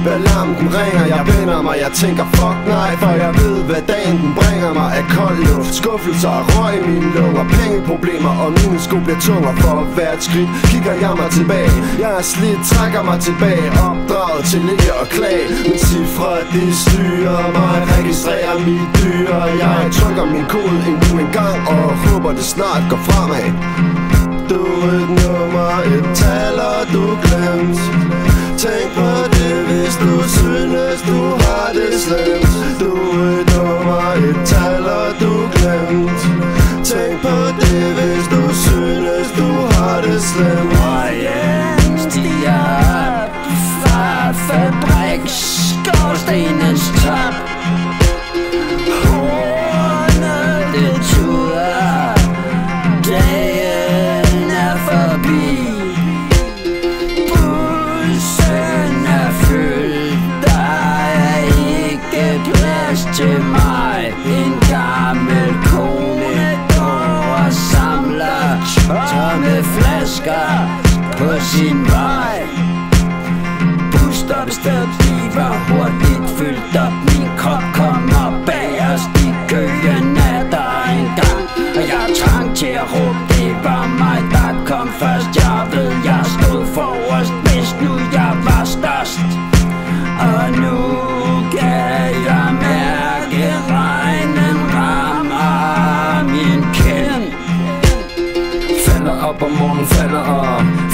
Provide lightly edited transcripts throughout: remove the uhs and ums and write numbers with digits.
hvad larmen den ringer. Jeg vender mig, jeg tænker fuck nej, for jeg ved hvad dagen den bringer mig. Af kold luft, skuffelser og røg i mine lunger, pengeproblemer og mine sko bliver tungere. For hvert skridt kigger jeg mig tilbage. Jeg er slidt, trækker mig tilbage, opdraget til ikke at klage. Men cifre de styrer mig, registrerer mit dyr. Jeg trykker min kode endnu en gang og håber det snart går fremad. Du er et nummer, et tal og du glemt. Tænk på det, hvis du synes du har det slemt. Du er et nummer, et tal og du glemt. Tænk på det, hvis du synes du har det slemt. Røgen stiger op fra fabriksskorstenens top. Hornet det tuder, dagen er forbi. Bussen er fyldt, der er ikke plads til mig. En gammel kone går og samler tomme flasker på sin vej. Busstoppestedet bliver hurtigt fyldt op. Min krop kommer bagerst i køen er der engang. Og jeg har trang til at råbe, det var mig der kom først. Jeg ved jeg stod forrest, hvis nu jeg var størst. Og nu kan jeg mærke regnen rammer min kind. Falder op om morgenen,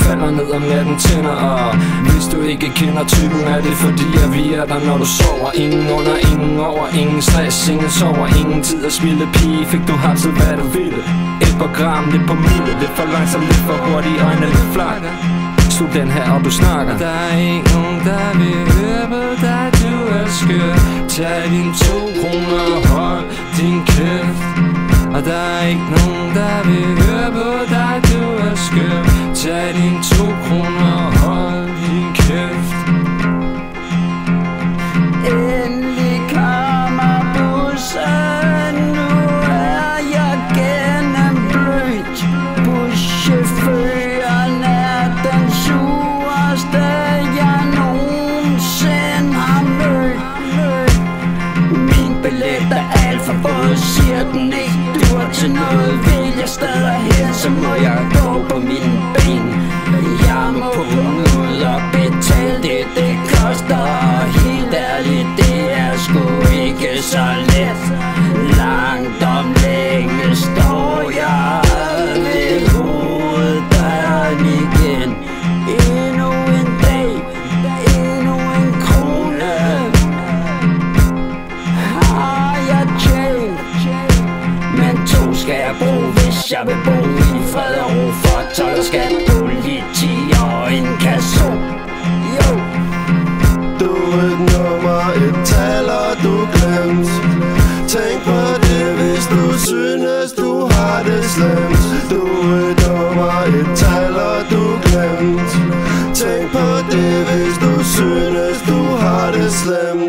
falder ned om natten, tænder og hvis du ikke kender typen, er det fordi at vi er der når du sover. Ingen under, ingen over, ingen stress, ingen sover, ingen tid at spille. Pige, fik du hapset hvad du ville. Et par gram, lidt på mille, lidt for langsomt, lidt for hurtigt, øjnene lidt flakker. Student her og du snakker. Der er ikke nogen der vil høre på dig, du er skør. Tag din 2 kroner og hold din kæft. Og der er ikke nogen der vil høre på dig, du er skør. Tag din 2 kroner og hold din kæft. Endelig kommer bussen, nu er jeg gennemblødt. Buschaufføren er den sureste jeg nogensinde har mødt. Min billet er alt for våd, siger den ikke dur til noget. Vil jeg stadig hen, så må jeg gå på mine ben. Jeg må punge ud og betale det, det koster. Og helt ærligt, det er sgu ikke så let. Langt om længe står jeg ved hoveddøren igen. Endnu en dag, endnu en krone har jeg tjent. Men 2 skal jeg bruge, hvis jeg vil bo i fred og ro. For 12 skal politi og en kasso. Jo. Du er et nummer, et tal og du glemt. Tænk på det, hvis du synes du har det slemt. Du er et nummer, et tal og du glemt. Tænk på det, hvis du synes du har det slemt.